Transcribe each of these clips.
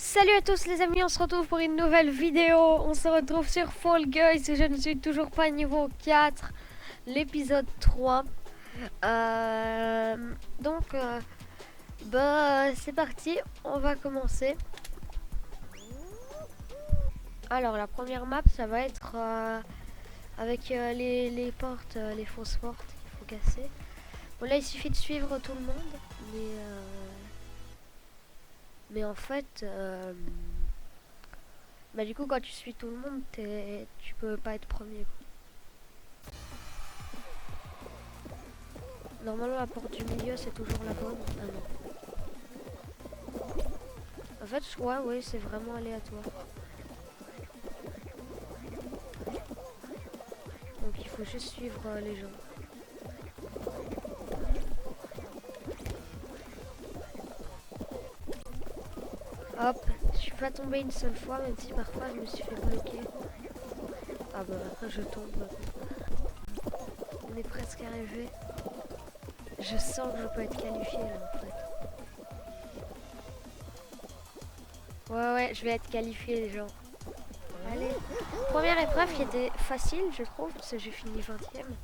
Salut à tous les amis, on se retrouve pour une nouvelle vidéo. On se retrouve sur Fall Guys. Je ne suis toujours pas niveau 4, l'épisode 3. Donc, c'est parti, on va commencer. Alors, la première map, ça va être avec les portes, les fausses portes qu'il faut casser. Bon, là, il suffit de suivre tout le monde, mais en fait... Bah du coup quand tu suis tout le monde, tu peux pas être premier. Normalement la porte du milieu c'est toujours la bonne. Ah non. En fait je crois oui c'est vraiment aléatoire. Donc il faut juste suivre les gens. Hop, je suis pas tombée une seule fois même si parfois je me suis fait bloquer. Ah bah après je tombe. On est presque arrivé. Je sens que je peux être qualifié là en fait. Ouais, je vais être qualifié les gens. Allez. Première épreuve qui était facile je trouve, parce que j'ai fini 20ème.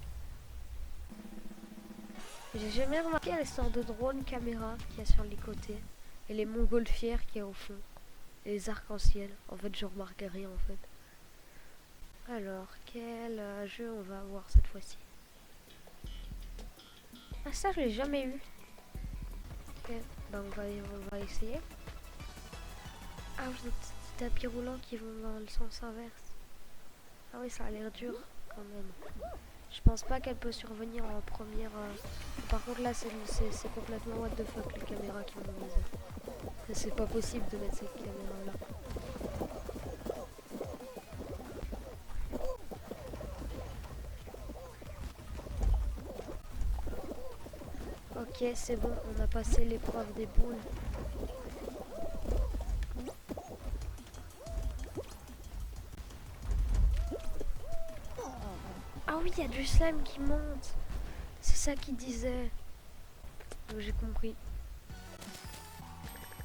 J'ai jamais remarqué les sortes de drone caméra qu'il y a sur les côtés. Et les montgolfières qu'il y a au fond. Et les arcs-en-ciel. En fait je remarque rien en fait. Alors, quel jeu on va avoir cette fois-ci? Ah ça je l'ai jamais eu. Ok, bah on va essayer. Ah oui, des petits tapis roulants qui vont dans le sens inverse. Ah oui, ça a l'air dur quand même. Je pense pas qu'elle peut survenir en première. Par contre là c'est complètement what the fuck les caméras qui m'ont mis. C'est pas possible de mettre cette caméra là. Ok c'est bon, on a passé l'épreuve des boules. Ah oui, il y a du slime qui monte. C'est ça qu'il disait. Donc j'ai compris.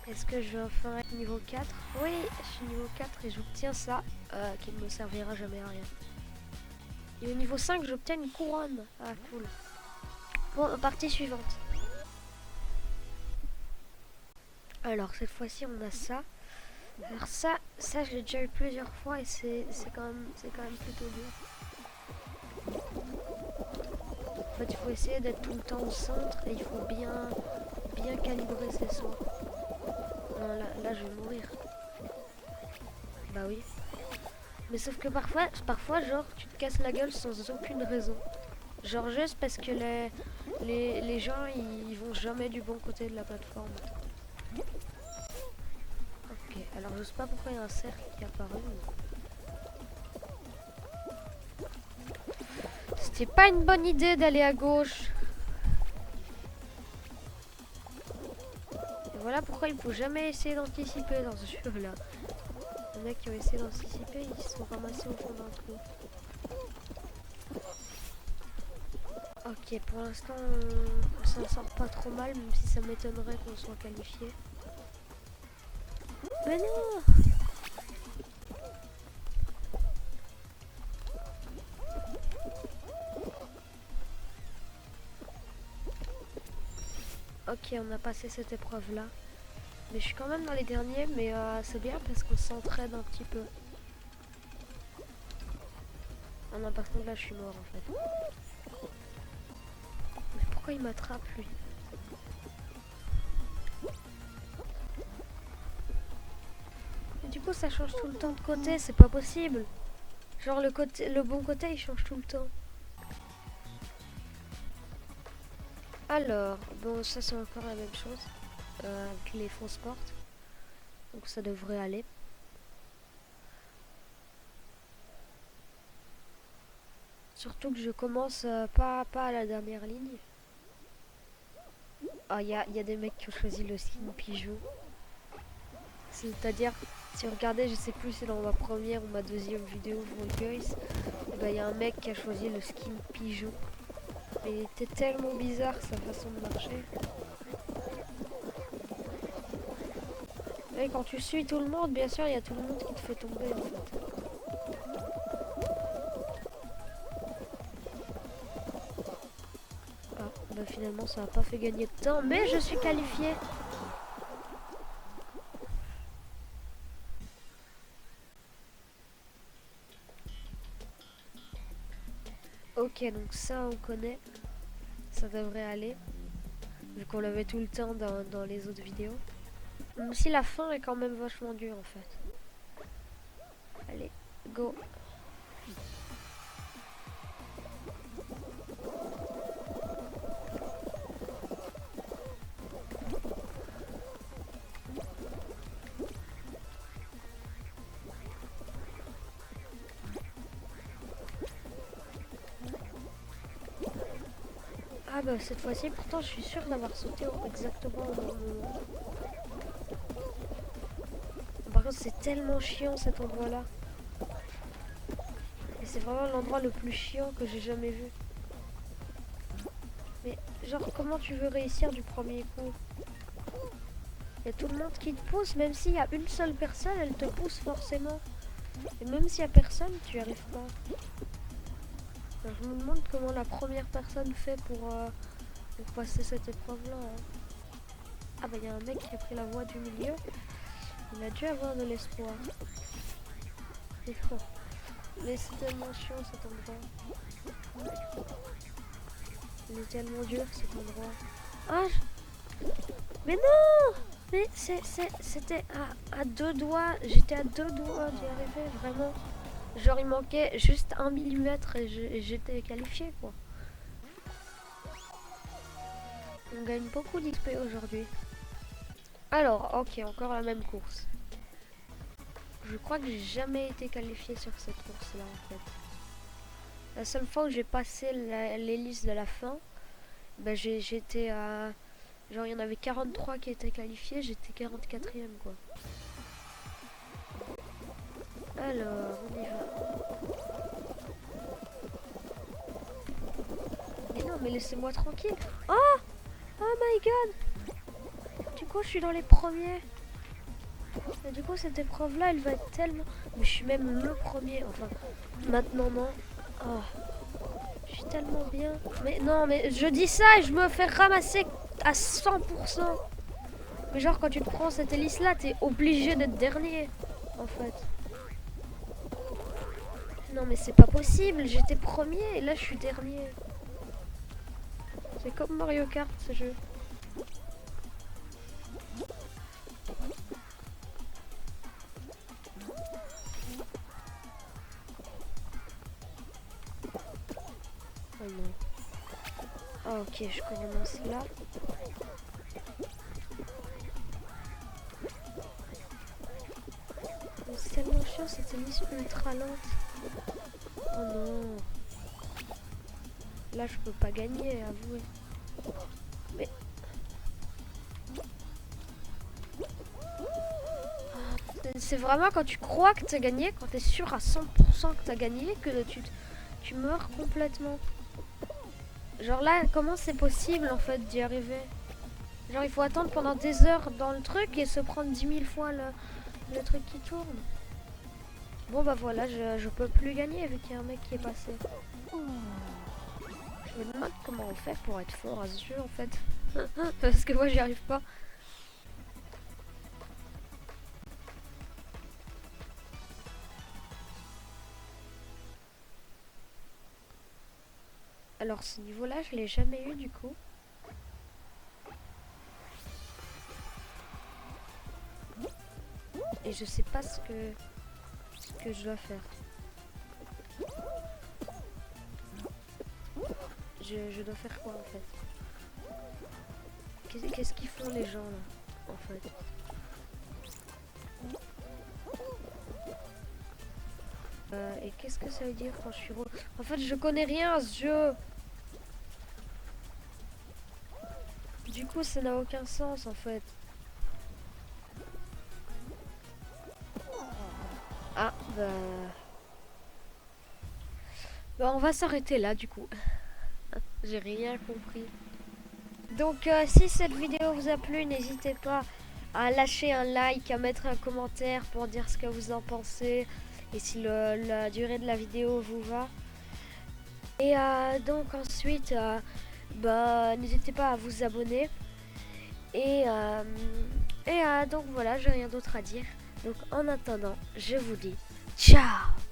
Est-ce que je vais enfin être niveau 4? Oui, je suis niveau 4 et j'obtiens ça, qui ne me servira jamais à rien. Et au niveau 5, j'obtiens une couronne. Ah, cool. Bon, partie suivante. Alors, cette fois-ci, on a ça. Alors ça je l'ai déjà eu plusieurs fois et c'est quand même plutôt dur. En fait, il faut essayer d'être tout le temps au centre et il faut bien calibrer ses sauts. Non, là, je vais mourir. Bah oui. Mais sauf que parfois, genre, tu te casses la gueule sans aucune raison. Genre juste parce que les gens, ils vont jamais du bon côté de la plateforme. Ok, alors je sais pas pourquoi il y a un cercle qui est apparu. C'était pas une bonne idée d'aller à gauche. Et voilà pourquoi il faut jamais essayer d'anticiper dans ce jeu-là. Les mecs qui ont essayé d'anticiper, ils se sont ramassés au fond d'un trou. Ok, pour l'instant, on s'en sort pas trop mal, même si ça m'étonnerait qu'on soit qualifié. Mais non! Ok, on a passé cette épreuve-là. Mais je suis quand même dans les derniers, mais c'est bien parce qu'on s'entraide un petit peu. Ah non, par contre là, je suis mort en fait. Mais pourquoi il m'attrape lui? Et du coup, ça change tout le temps de côté, c'est pas possible. Genre le bon côté, il change tout le temps. Alors, bon, ça c'est encore la même chose avec les fausses portes. Donc ça devrait aller. Surtout que je commence pas à la dernière ligne. Ah, il y a des mecs qui ont choisi le skin pigeon. C'est-à-dire, si vous regardez, je sais plus si c'est dans ma première ou ma deuxième vidéo Fall Guys, il y a un mec qui a choisi le skin pigeon. Mais il était tellement bizarre sa façon de marcher. Et quand tu suis tout le monde, bien sûr, il y a tout le monde qui te fait tomber en fait. Ah, bah finalement ça n'a pas fait gagner de temps, mais je suis qualifiée. Ok, donc ça on connaît, ça devrait aller, vu qu'on l'avait tout le temps dans les autres vidéos. Même si la fin est quand même vachement dure en fait. Allez, go. Ah bah cette fois-ci, pourtant je suis sûre d'avoir sauté exactement au bon moment. Par contre c'est tellement chiant cet endroit-là. Et c'est vraiment l'endroit le plus chiant que j'ai jamais vu. Mais genre comment tu veux réussir du premier coup? Il y a tout le monde qui te pousse, même s'il y a une seule personne, elle te pousse forcément. Et même s'il y a personne, tu n'y arrives pas. Alors, je me demande comment la première personne fait pour passer cette épreuve-là. Hein. Ah bah il y a un mec qui a pris la voie du milieu. Il a dû avoir de l'espoir. Mais c'est tellement chiant cet endroit. Il est tellement dur cet endroit. Ah mais non! Mais c'était à deux doigts. J'étais à deux doigts d'y arriver, vraiment. Genre il manquait juste 1 millimètre et j'étais qualifié quoi. On gagne beaucoup d'XP aujourd'hui. Alors, ok, encore la même course. Je crois que j'ai jamais été qualifié sur cette course là en fait. La seule fois où j'ai passé les listes de la fin, bah j'étais à... Genre il y en avait 43 qui étaient qualifiés, j'étais 44e quoi. Alors, on y va. Mais non, mais laissez-moi tranquille. Oh! Oh my god! Du coup, je suis dans les premiers. Et du coup, cette épreuve-là, elle va être tellement... Mais je suis même le premier. Enfin, maintenant, non. Oh, je suis tellement bien. Mais non, mais je dis ça et je me fais ramasser à 100%. Mais genre, quand tu te prends cette hélice-là, t'es obligé d'être dernier, en fait. Non, mais c'est pas possible. J'étais premier et là, je suis dernier. C'est comme Mario Kart, ce jeu. Oh non. Oh, ok, je commence là. C'est tellement chiant cette hélice ultra lente. Oh non. Là, je peux pas gagner, avouez. Mais... C'est vraiment quand tu crois que tu as gagné, quand tu es sûr à 100% que tu as gagné, que tu meurs complètement. Genre là, comment c'est possible en fait d'y arriver? Genre il faut attendre pendant des heures dans le truc et se prendre 10 000 fois le truc qui tourne. Bon bah voilà, je peux plus gagner vu qu'il y a un mec qui est passé. Je me demande comment on fait pour être fort à ce jeu en fait. Parce que moi j'y arrive pas. Alors ce niveau-là, je l'ai jamais eu du coup. Et je sais pas ce que je dois faire. Je dois faire quoi en fait? Qu'est-ce qu'ils font les gens là en fait? Et qu'est-ce que ça veut dire quand je suis En fait je connais rien à ce jeu. Du coup ça n'a aucun sens en fait. Ah bah on va s'arrêter là du coup. J'ai rien compris. Donc si cette vidéo vous a plu, n'hésitez pas à lâcher un like, à mettre un commentaire pour dire ce que vous en pensez et si la durée de la vidéo vous va. Et donc ensuite, bah, n'hésitez pas à vous abonner. Et, donc voilà, j'ai rien d'autre à dire. Donc en attendant, je vous dis ciao.